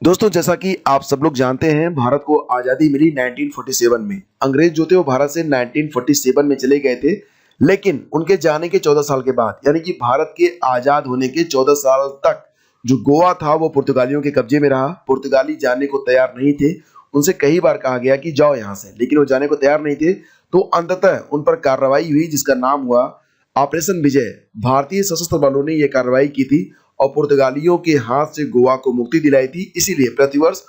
दोस्तों, जैसा कि आप सब लोग जानते हैं, भारत को आज़ादी मिली 1947 में। अंग्रेज जो थे वो भारत से 1947 में चले गए थे, लेकिन उनके जाने के 14 साल के बाद, यानी कि भारत के आज़ाद होने के 14 साल तक जो गोवा था वो पुर्तगालियों के कब्जे में रहा। पुर्तगाली जाने को तैयार नहीं थे। उनसे कई बार कहा गया कि जाओ यहाँ से, लेकिन वो जाने को तैयार नहीं थे। तो अंततः उन पर कार्रवाई हुई जिसका नाम हुआ ऑपरेशन विजय। भारतीय सशस्त्र बलों ने यह कार्रवाई की थी और पुर्तगालियों के हाथ से गोवा को मुक्ति दिलाई थी। इसीलिए प्रतिवर्ष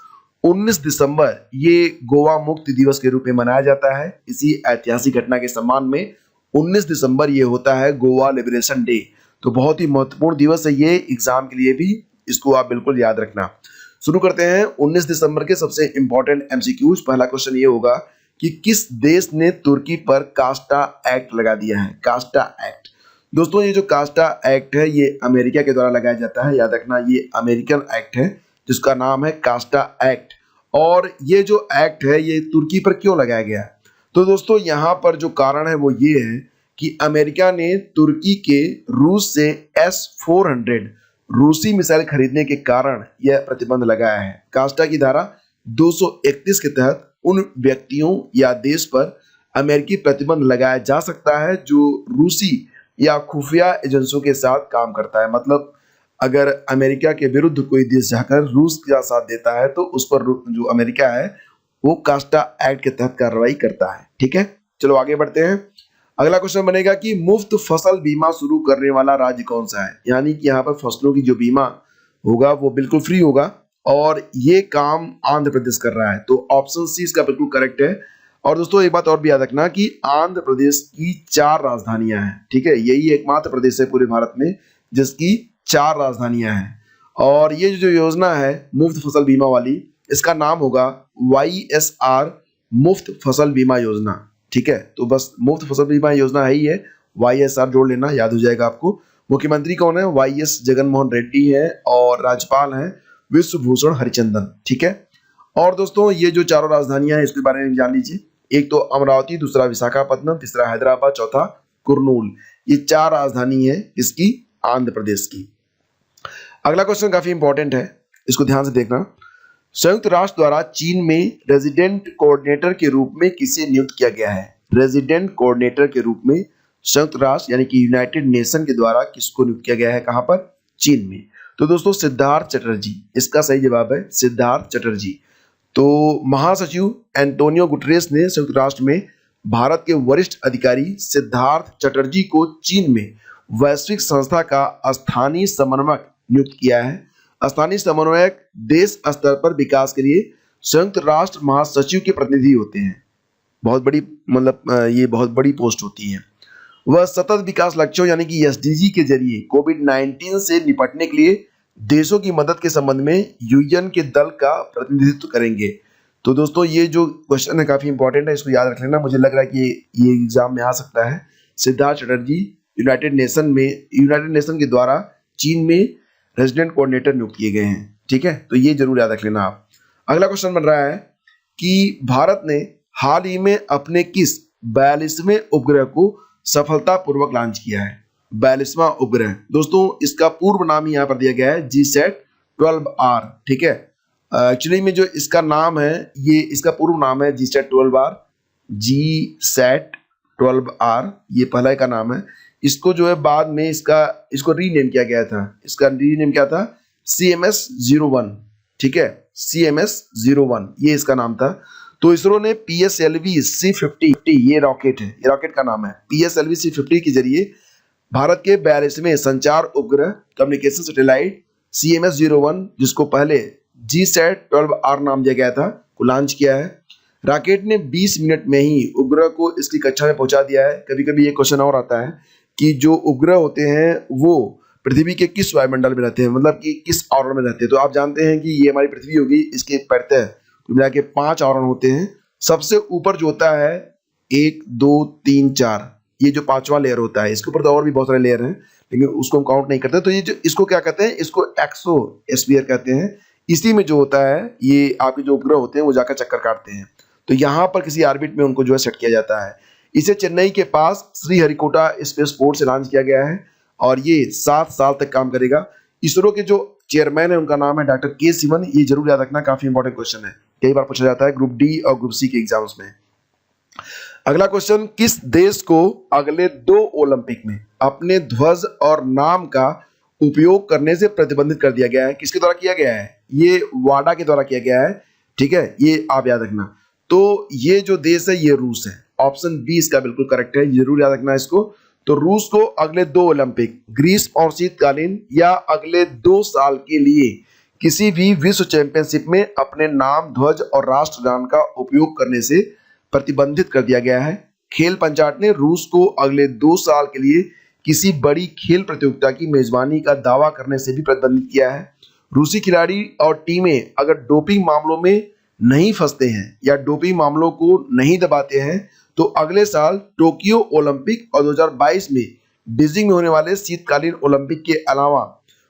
19 दिसंबर ये गोवा मुक्ति दिवस के रूप में मनाया जाता है। इसी ऐतिहासिक घटना के सम्मान में 19 दिसंबर ये होता है गोवा लिबरेशन डे। तो बहुत ही महत्वपूर्ण दिवस है ये एग्जाम के लिए भी, इसको आप बिल्कुल याद रखना। शुरू करते हैं 19 दिसंबर के सबसे इंपॉर्टेंट एमसीक्यूज। पहला क्वेश्चन ये होगा कि किस देश ने तुर्की पर कास्टा एक्ट लगा दिया है। कास्टा एक्ट, दोस्तों ये जो कास्टा एक्ट है ये अमेरिका के द्वारा लगाया जाता है। याद रखना, ये अमेरिकन एक्ट है जिसका नाम है कास्टा एक्ट। और ये जो एक्ट है ये तुर्की पर क्यों लगाया गया है? तो दोस्तों यहाँ पर जो कारण है वो ये है कि अमेरिका ने तुर्की के रूस से S-400 रूसी मिसाइल खरीदने के कारण यह प्रतिबंध लगाया है। कास्टा की धारा 231 के तहत उन व्यक्तियों या देश पर अमेरिकी प्रतिबंध लगाया जा सकता है जो रूसी या खुफिया एजेंसियों के साथ काम करता है। मतलब अगर अमेरिका के विरुद्ध कोई देश जाकर रूस का साथ देता है तो उस पर जो अमेरिका है वो कास्टा एक्ट के तहत कार्रवाई करता है। ठीक है, चलो आगे बढ़ते हैं। अगला क्वेश्चन बनेगा कि मुफ्त फसल बीमा शुरू करने वाला राज्य कौन सा है। यानी कि यहाँ पर फसलों की जो बीमा होगा वो बिल्कुल फ्री होगा और ये काम आंध्र प्रदेश कर रहा है। तो ऑप्शन सी इसका बिल्कुल करेक्ट है। और दोस्तों एक बात और भी याद रखना कि आंध्र प्रदेश की 4 राजधानियां हैं। ठीक है, यही एकमात्र प्रदेश है पूरे भारत में जिसकी 4 राजधानियां हैं। और ये जो योजना है मुफ्त फसल बीमा वाली, इसका नाम होगा YSR मुफ्त फसल बीमा योजना। ठीक है, तो बस मुफ्त फसल बीमा योजना है ही है, YSR जोड़ लेना, याद हो जाएगा आपको। मुख्यमंत्री कौन है? YS जगनमोहन रेड्डी है और राज्यपाल हैं विश्वभूषण हरिचंदन। ठीक है, और दोस्तों ये जो चारों राजधानियां हैं इसके बारे में जान लीजिए। एक तो अमरावती, दूसरा विशाखापत्तनम, तीसरा हैदराबाद, चौथा कुर्नूल। ये 4 राजधानी है इसकी, आंध्र प्रदेश की। अगला क्वेश्चन काफी इंपॉर्टेंट है, इसको ध्यान से देखना। संयुक्त राष्ट्र द्वारा चीन में रेजिडेंट कोऑर्डिनेटर के रूप में किसे नियुक्त किया गया है? रेजिडेंट कोऑर्डिनेटर के रूप में संयुक्त राष्ट्र यानी कि यूनाइटेड नेशन के द्वारा किसको नियुक्त किया गया है? कहां पर? चीन में। तो दोस्तों सिद्धार्थ चटर्जी इसका सही जवाब है, सिद्धार्थ चटर्जी। तो महासचिव एंटोनियो गुटरेस ने संयुक्त राष्ट्र में भारत के वरिष्ठ अधिकारी सिद्धार्थ चटर्जी को चीन में वैश्विक संस्था का स्थानीय समन्वयक नियुक्त किया है। स्थानीय समन्वयक देश स्तर पर विकास के लिए संयुक्त राष्ट्र महासचिव के प्रतिनिधि होते हैं। बहुत बड़ी, मतलब ये बहुत बड़ी पोस्ट होती है। वह सतत विकास लक्ष्यों यानी कि SDG के जरिए कोविड-19 से निपटने के लिए देशों की मदद के संबंध में यूएन के दल का प्रतिनिधित्व करेंगे। तो दोस्तों ये जो क्वेश्चन है काफी इंपॉर्टेंट है, इसको याद रख लेना। मुझे लग रहा है कि ये एग्जाम में आ सकता है। सिद्धार्थ चटर्जी यूनाइटेड नेशन के द्वारा चीन में रेजिडेंट कोऑर्डिनेटर नियुक्त किए गए हैं। ठीक है, तो ये जरूर याद रख लेना आप। अगला क्वेश्चन बन रहा है कि भारत ने हाल ही में अपने किस 42वें उपग्रह को सफलतापूर्वक लॉन्च किया है? 42वां उपग्रह, दोस्तों इसका पूर्व नाम यहाँ पर दिया गया है GSAT-12R। ठीक है, एक्चुअली में जो इसका नाम है, ये इसका पूर्व नाम है GSAT-12R, GSAT-12R ये पहला का नाम है। इसको जो है बाद में इसको रीनेम किया गया था। इसका रीनेम क्या था? CMS-01। ठीक है, CMS-01 ये इसका नाम था। तो इसरो ने PSLV-C50 ये रॉकेट है, ये रॉकेट का नाम है। PSLV-C50 के जरिए भारत के 42वें संचार उपग्रह कम्युनिकेशन सैटेलाइट CMS-01 जिसको पहले GSAT-12R नाम दिया गया था को लॉन्च किया है। रॉकेट ने 20 मिनट में ही उपग्रह को इसकी कक्षा में पहुंचा दिया है। कभी कभी ये क्वेश्चन और आता है कि जो उपग्रह होते हैं वो पृथ्वी के किस वायुमंडल में रहते हैं, मतलब कि किस आवरण में रहते हैं। तो आप जानते हैं कि ये हमारी पृथ्वी होगी, इसके परितः मिला के 5 आवरण होते हैं। सबसे ऊपर जो होता है 1 2 3 4, ये जो 5वां लेयर होता है, इसके ऊपर तो और भी बहुत सारे लेयर हैं लेकिन उसको हम काउंट नहीं करते। तो ये जो इसको क्या कहते हैं, इसको एक्सोस्फीयर कहते हैं। इसी में जो होता है ये आपके जो उपग्रह होते हैं वो जाकर चक्कर काटते हैं। तो यहाँ पर किसी ऑर्बिट में उनको जो है सेट किया जाता है। इसे चेन्नई के पास श्रीहरिकोटा स्पेस पोर्ट से लॉन्च किया गया है और ये 7 साल तक काम करेगा। इसरो के जो चेयरमैन है उनका नाम है डॉक्टर के सिवन। ये जरूर याद रखना, काफी इंपॉर्टेंट क्वेश्चन है, कई बार पूछा जाता है ग्रुप डी और ग्रुप सी के एग्जाम्स में। अगला क्वेश्चन, किस देश को अगले 2 ओलंपिक में अपने ध्वज और नाम का उपयोग करने से प्रतिबंधित कर दिया गया है? किसके द्वारा किया गया है? ये वाडा के द्वारा किया गया है, ठीक है, ये आप याद रखना। तो ये जो देश है ये रूस है। ऑप्शन बी इसका बिल्कुल करेक्ट है, जरूर याद रखना इसको। तो रूस को अगले 2 ओलंपिक, ग्रीष्म और शीतकालीन या अगले 2 साल के लिए किसी भी विश्व चैंपियनशिप में अपने नाम, ध्वज और राष्ट्रगान का उपयोग करने से प्रतिबंधित कर दिया गया है। खेल पंचायत ने रूस को अगले 2 साल के लिए किसी बड़ी खेल प्रतियोगिता की मेजबानी का दावा करने से भी प्रतिबंधित किया है। रूसी खिलाड़ी और टीमें अगर डोपिंग मामलों में नहीं फंसते हैं या डोपिंग मामलों को नहीं दबाते हैं तो अगले साल टोक्यो ओलंपिक और 2022 में बीजिंग में होने वाले शीतकालीन ओलंपिक के अलावा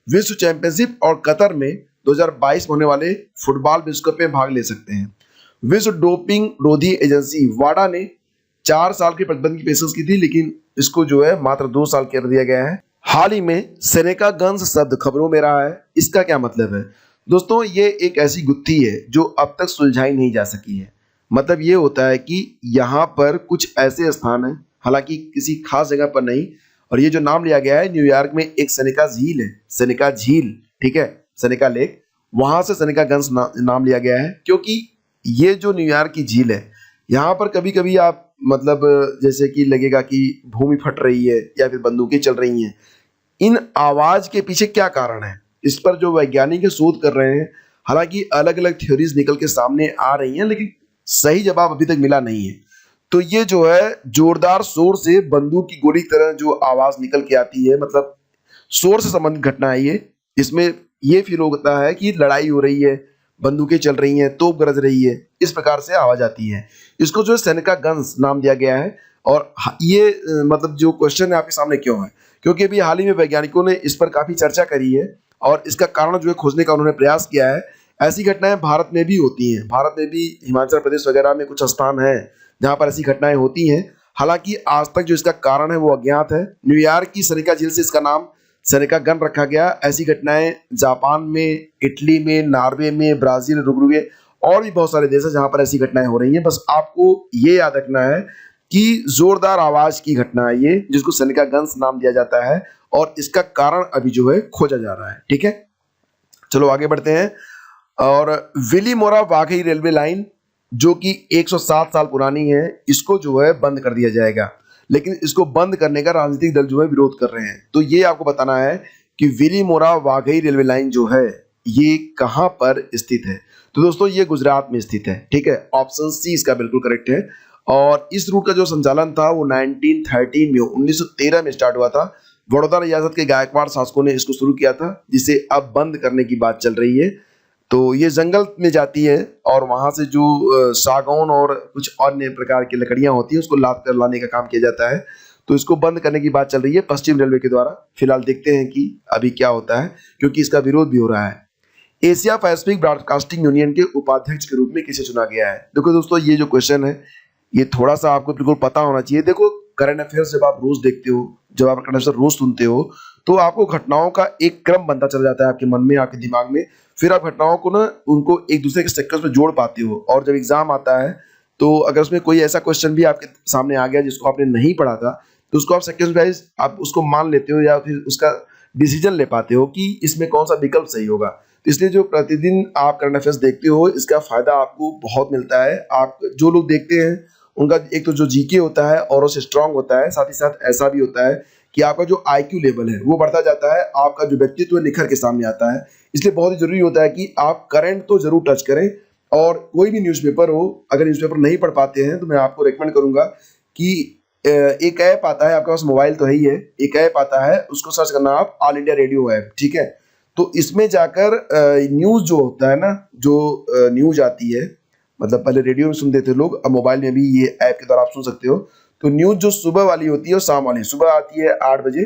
विश्व चैंपियनशिप और कतर में 2022 में होने वाले फुटबॉल विश्व कप में भाग ले सकते हैं। विश्व डोपिंग रोधी एजेंसी वाडा ने 4 साल के प्रतिबंध की पेशकश की थी, लेकिन इसको जो है मात्र 2 साल कर दिया गया है। हाल ही में सेनेका गन्स शब्द खबरों में रहा है, इसका क्या मतलब है? दोस्तों, ये एक ऐसी गुत्थी है जो अब तक सुलझाई नहीं जा सकी है। मतलब ये होता है कि यहाँ पर कुछ ऐसे स्थान हैं, हालांकि किसी खास जगह पर नहीं, और ये जो नाम लिया गया है, न्यूयॉर्क में एक सेनेका झील है, सेनेका झील, ठीक है, सेनेका लेक, वहां से सेनेका गन्स नाम लिया गया है। क्योंकि ये जो न्यूयॉर्क की झील है, यहाँ पर कभी कभी आप मतलब जैसे कि लगेगा कि भूमि फट रही है या फिर बंदूकें चल रही हैं, इन आवाज के पीछे क्या कारण है, इस पर जो वैज्ञानिक शोध कर रहे हैं। हालांकि अलग अलग थ्योरीज निकल के सामने आ रही हैं, लेकिन सही जवाब अभी तक मिला नहीं है। तो ये जो है जोरदार शोर से बंदूक की गोली की तरह जो आवाज निकल के आती है, मतलब शोर से संबंधित घटना है ये। इसमें ये फील होता है कि लड़ाई हो रही है, बंदूकें चल रही हैं, तोप गरज रही है, इस प्रकार से आवाज आती है। इसको जो सेनेका गन्स नाम दिया गया है। और ये मतलब जो क्वेश्चन है आपके सामने क्यों है, क्योंकि अभी हाल ही में वैज्ञानिकों ने इस पर काफी चर्चा करी है और इसका कारण जो है खोजने का उन्होंने प्रयास किया है। ऐसी घटनाएं भारत में भी होती हैं, भारत में भी हिमाचल प्रदेश वगैरह में कुछ स्थान है जहां पर ऐसी घटनाएं होती हैं। हालांकि आज तक जो इसका कारण है वो अज्ञात है। न्यूयॉर्क की सेनेका झील से इसका नाम सेनेका गन रखा गया। ऐसी घटनाएं जापान में, इटली में, नॉर्वे में, ब्राजील, उरुग्वे और भी बहुत सारे देश है जहां पर ऐसी घटनाएं हो रही हैं। बस आपको ये याद रखना है कि जोरदार आवाज की घटना है ये, जिसको सेनेका गन्स नाम दिया जाता है, और इसका कारण अभी जो है खोजा जा रहा है। ठीक है, चलो आगे बढ़ते हैं। और विलीमोरा वाघई रेलवे लाइन जो कि 107 साल पुरानी है, इसको जो है बंद कर दिया जाएगा, लेकिन इसको बंद करने का राजनीतिक दल जो है विरोध कर रहे हैं। तो ये आपको बताना है कि विलीमोरा वाघई रेलवे लाइन जो है ये कहां पर स्थित है। तो दोस्तों ये गुजरात में स्थित है। ठीक है, ऑप्शन सी इसका बिल्कुल करेक्ट है। और इस रूट का जो संचालन था वो 1913 में 1913 में स्टार्ट हुआ था। बड़ौदा रियासत के गायकवाड़ शासकों ने इसको शुरू किया था, जिसे अब बंद करने की बात चल रही है। तो ये जंगल में जाती है और वहां से जो सागौन और कुछ अन्य प्रकार की लकड़ियां होती है उसको लाद कर लाने का काम किया जाता है। तो इसको बंद करने की बात चल रही है पश्चिम रेलवे के द्वारा। फिलहाल देखते हैं कि अभी क्या होता है, क्योंकि इसका विरोध भी हो रहा है। एशिया पैसिफिक ब्रॉडकास्टिंग यूनियन के उपाध्यक्ष के रूप में किसे चुना गया है? देखो दोस्तों, ये जो क्वेश्चन है ये थोड़ा सा आपको बिल्कुल पता होना चाहिए। देखो, करंट अफेयर्स जब आप रोज देखते हो, जब आप करंट अफेयर्स रोज सुनते हो, तो आपको घटनाओं का एक क्रम बनता चला जाता है आपके मन में, आपके दिमाग में। फिर आप घटनाओं को ना उनको एक दूसरे के सेक्टर्स में जोड़ पाते हो, और जब एग्जाम आता है तो अगर उसमें कोई ऐसा क्वेश्चन भी आपके सामने आ गया जिसको आपने नहीं पढ़ा था, तो उसको आप सेक्टर्स वाइज आप उसको मान लेते हो या फिर उसका डिसीजन ले पाते हो कि इसमें कौन सा विकल्प सही होगा। तो इसलिए जो प्रतिदिन आप करंट अफेयर्स देखते हो, इसका फायदा आपको बहुत मिलता है। आप जो लोग देखते हैं उनका एक तो जो जीके होता है और उससे स्ट्रांग होता है, साथ ही साथ ऐसा भी होता है कि आपका जो आईक्यू लेवल है वो बढ़ता जाता है, आपका जो व्यक्तित्व है निखर के सामने आता है। इसलिए बहुत ही जरूरी होता है कि आप करंट तो जरूर टच करें। और कोई भी न्यूज़पेपर हो, अगर न्यूज़पेपर नहीं पढ़ पाते हैं तो मैं आपको रेकमेंड करूंगा कि एक ऐप आता है, आपके पास मोबाइल तो है ही है, एक ऐप आता है, उसको सर्च करना आप, ऑल इंडिया रेडियो ऐप। ठीक है, तो इसमें जाकर न्यूज़ जो होता है ना, जो न्यूज़ आती है, मतलब पहले रेडियो में सुनते थे लोग, अब मोबाइल में भी ये ऐप के द्वारा आप सुन सकते हो। तो न्यूज़ जो सुबह वाली होती है और शाम वाली, सुबह आती है 8 बजे,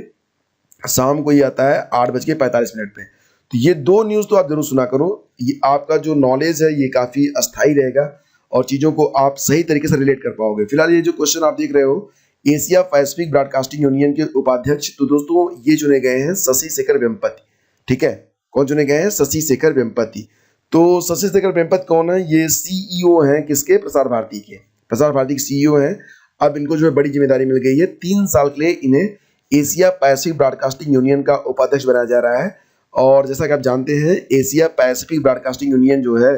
शाम को ये आता है 8:45 पे। तो ये 2 न्यूज़ तो आप जरूर सुना करो। ये आपका जो नॉलेज है ये काफ़ी अस्थायी रहेगा और चीज़ों को आप सही तरीके से रिलेट कर पाओगे। फिलहाल ये जो क्वेश्चन आप देख रहे हो, एशिया पैसिफिक ब्रॉडकास्टिंग यूनियन के उपाध्यक्ष, तो दोस्तों ये चुने गए हैं शशि शेखर वेम्पति। ठीक है, कौन चुने गए हैं? शशि शेखर वेम्पति। तो शशि शेखर वेम्पति कौन है? ये सीईओ हैं किसके? प्रसार भारती के। प्रसार भारती के सीईओ हैं। अब इनको जो है बड़ी जिम्मेदारी मिल गई है, 3 साल के लिए इन्हें एशिया पैसिफिक ब्रॉडकास्टिंग यूनियन का उपाध्यक्ष बनाया जा रहा है। और जैसा कि आप जानते हैं, एशिया पैसिफिक ब्रॉडकास्टिंग यूनियन जो है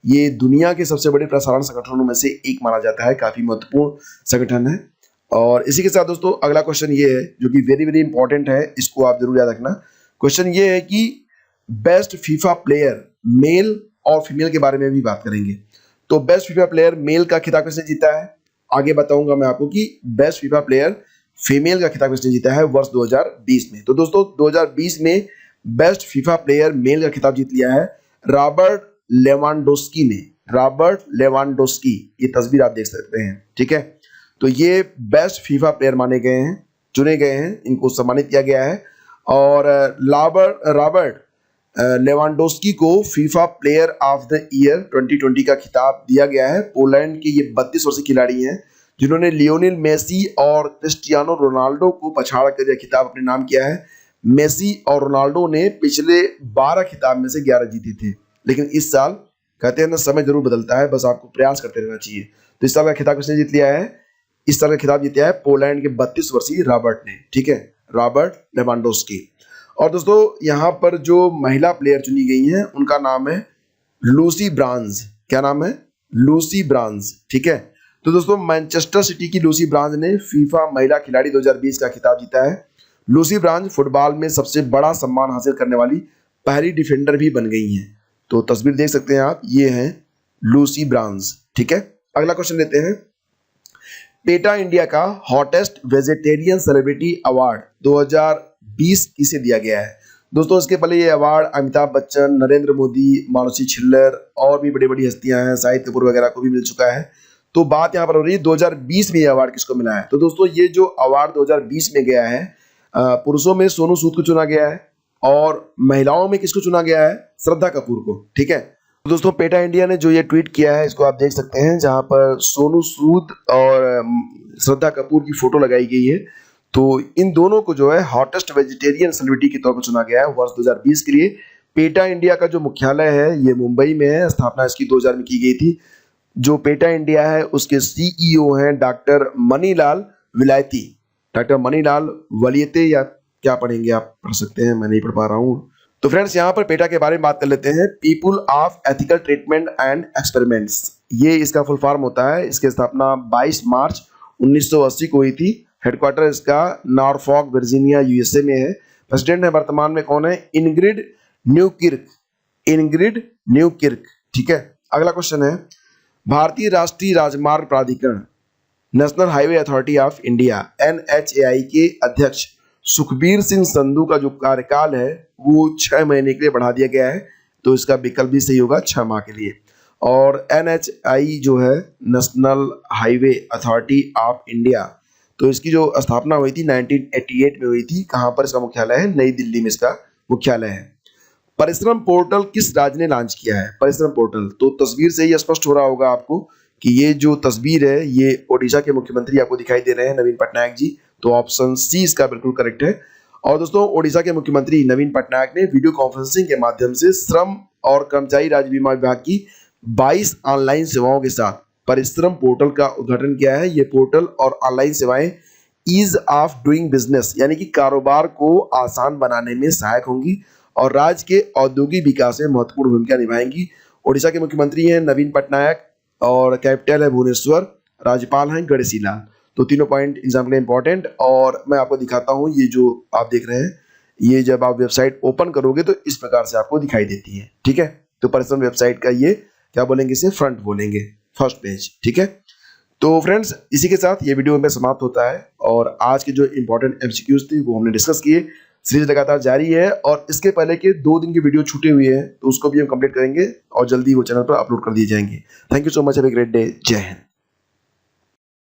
ये दुनिया के सबसे बड़े प्रसारण संगठनों में से एक माना जाता है, काफी महत्वपूर्ण संगठन है। और इसी के साथ दोस्तों अगला क्वेश्चन ये है जो कि वेरी वेरी इंपॉर्टेंट है, इसको आप जरूर याद रखना। क्वेश्चन ये है कि बेस्ट फीफा प्लेयर मेल और फीमेल के बारे में भी बात करेंगे। तो बेस्ट फीफा प्लेयर मेल का खिताब किसने जीता है? आगे बताऊंगा मैं आपको कि बेस्ट फीफा प्लेयर फीमेल का खिताब किसने जीता है वर्ष 2020 में। तो दोस्तों 2020 में बेस्ट फीफा प्लेयर मेल का खिताब जीत लिया है रॉबर्ट लेवांडोस्की ने। रॉबर्ट लेवांडोस्की, ये तस्वीर आप देख सकते हैं, ठीक है। तो ये बेस्ट फीफा प्लेयर माने गए हैं, चुने गए हैं, इनको सम्मानित किया गया है। और रॉबर्ट लेवांडोस्की को FIFA player of the year 2020 का खिताब दिया गया है। पोलैंड के ये 32 वर्षीय खिलाड़ी हैं जिन्होंने लियोनेल मेसी और क्रिस्टियानो रोनाल्डो को पछाड़ कर यह खिताब अपने नाम किया है। मेसी और रोनाल्डो ने पिछले 12 खिताब में से 11 जीते थे, लेकिन इस साल कहते हैं ना, समय जरूर बदलता है, बस आपको प्रयास करते रहना चाहिए। तो इस साल का खिताब किसने जीत लिया है? इस साल का खिताब जीता है पोलैंड के 32 वर्षीय रॉबर्ट ने, ठीक है, रॉबर्ट लेवांडोस्की। और दोस्तों यहाँ पर जो महिला प्लेयर चुनी गई हैं उनका नाम है लूसी ब्रांज। क्या नाम है? लूसी ब्रांज, ठीक है। तो दोस्तों मैनचेस्टर सिटी की लूसी ब्रांज ने फीफा महिला खिलाड़ी 2020 का खिताब जीता है। लूसी ब्रांज फुटबॉल में सबसे बड़ा सम्मान हासिल करने वाली पहली डिफेंडर भी बन गई हैं। तो तस्वीर देख सकते हैं आप, ये हैं लूसी ब्रांज, ठीक है। अगला क्वेश्चन लेते हैं। पेटा इंडिया का हॉटेस्ट वेजिटेरियन सेलिब्रिटी अवार्ड 2020 किसे दिया गया है? दोस्तों इसके पहले ये अवार्ड अमिताभ बच्चन, नरेंद्र मोदी, मानुषी छिल्लर और भी बड़ी बड़ी हस्तियां हैं, शाहिद कपूर वगैरह को भी मिल चुका है। तो बात यहाँ पर हो रही है 2020 में ये अवार्ड किसको मिला है। तो दोस्तों ये जो अवार्ड 2020 में गया है, पुरुषों में सोनू सूद को चुना गया है और महिलाओं में किसको चुना गया है? श्रद्धा कपूर को, ठीक है। तो दोस्तों पेटा इंडिया ने जो ये ट्वीट किया है इसको आप देख सकते हैं, जहां पर सोनू सूद और श्रद्धा कपूर की फोटो लगाई गई है। तो इन दोनों को जो है हॉटेस्ट वेजिटेरियन सेलिब्रिटी के तौर पर चुना गया है वर्ष 2020 के लिए। पेटा इंडिया का जो मुख्यालय है ये मुंबई में है, स्थापना इसकी 2000 में की गई थी। जो पेटा इंडिया है उसके सीईओ हैं डॉक्टर मनीलाल विलायती। डॉक्टर मनीलाल वलियते, या क्या पढ़ेंगे आप, पढ़ सकते हैं, मैं नहीं पढ़ पा रहा हूँ। तो फ्रेंड्स यहाँ पर पेटा के बारे में बात कर लेते हैं। People of ethical treatment and experiments, ये इसका फुल फॉर्म होता है। इसकी स्थापना 22 मार्च 1980 को हुई थी। हेडक्वार्टर इसका नॉरफॉक वर्जीनिया यूएसए में है। प्रेसिडेंट है वर्तमान में कौन है? इंग्रिड न्यूकिर्क। इंग्रिड न्यूकिर्क, ठीक है। अगला क्वेश्चन है, भारतीय राष्ट्रीय राजमार्ग प्राधिकरण national highway authority of India NHAI के अध्यक्ष सुखबीर सिंह संधू का जो कार्यकाल है वो 6 महीने के लिए बढ़ा दिया गया है। तो इसका विकल्प भी सही होगा, 6 माह के लिए। और NHAI जो है national highway authority of India, तो इसकी जो स्थापना हुई थी 1988 में हुई थी। कहाँ पर इसका मुख्यालय है? नई दिल्ली में इसका मुख्यालय है। परिश्रम पोर्टल किस राज्य ने लॉन्च किया है? परिश्रम पोर्टल, तो तस्वीर से ही स्पष्ट हो रहा होगा आपको कि ये जो तस्वीर है ये ओडिशा के मुख्यमंत्री आपको दिखाई दे रहे हैं, नवीन पटनायक जी। तो ऑप्शन सी इसका बिल्कुल करेक्ट है। और दोस्तों ओडिशा के मुख्यमंत्री नवीन पटनायक ने वीडियो कॉन्फ्रेंसिंग के माध्यम से श्रम और कर्मचारी राज्य बीमा विभाग की 22 ऑनलाइन सेवाओं के साथ परिश्रम पोर्टल का उद्घाटन किया है। ये पोर्टल और ऑनलाइन सेवाएं ईज ऑफ डूइंग बिजनेस यानी कि कारोबार को आसान बनाने में सहायक होंगी और राज्य के औद्योगिक विकास में महत्वपूर्ण भूमिका निभाएंगी। ओडिशा के मुख्यमंत्री हैं नवीन पटनायक और कैपिटल है भुवनेश्वर, राज्यपाल हैं गणेशी लाल। तो तीनों पॉइंट एग्जाम के लिए इंपॉर्टेंट। और मैं आपको दिखाता हूँ, ये जो आप देख रहे हैं ये जब आप वेबसाइट ओपन करोगे तो इस प्रकार से आपको दिखाई देती है, ठीक है। तो परिश्रम वेबसाइट का ये क्या बोलेंगे, इसे फ्रंट बोलेंगे, फर्स्ट पेज, ठीक है। तो फ्रेंड्स इसी के साथ ये वीडियो में समाप्त होता है और आज के जो इंपॉर्टेंट एमसीक्यूज थे वो हमने डिस्कस किए। सीरीज लगातार जारी है और इसके पहले के 2 दिन की वीडियो छूटे हुए हैं तो उसको भी हम कंप्लीट करेंगे और जल्दी वो चैनल पर अपलोड कर दिए जाएंगे। Thank you so much, have a great day, जय हिंद।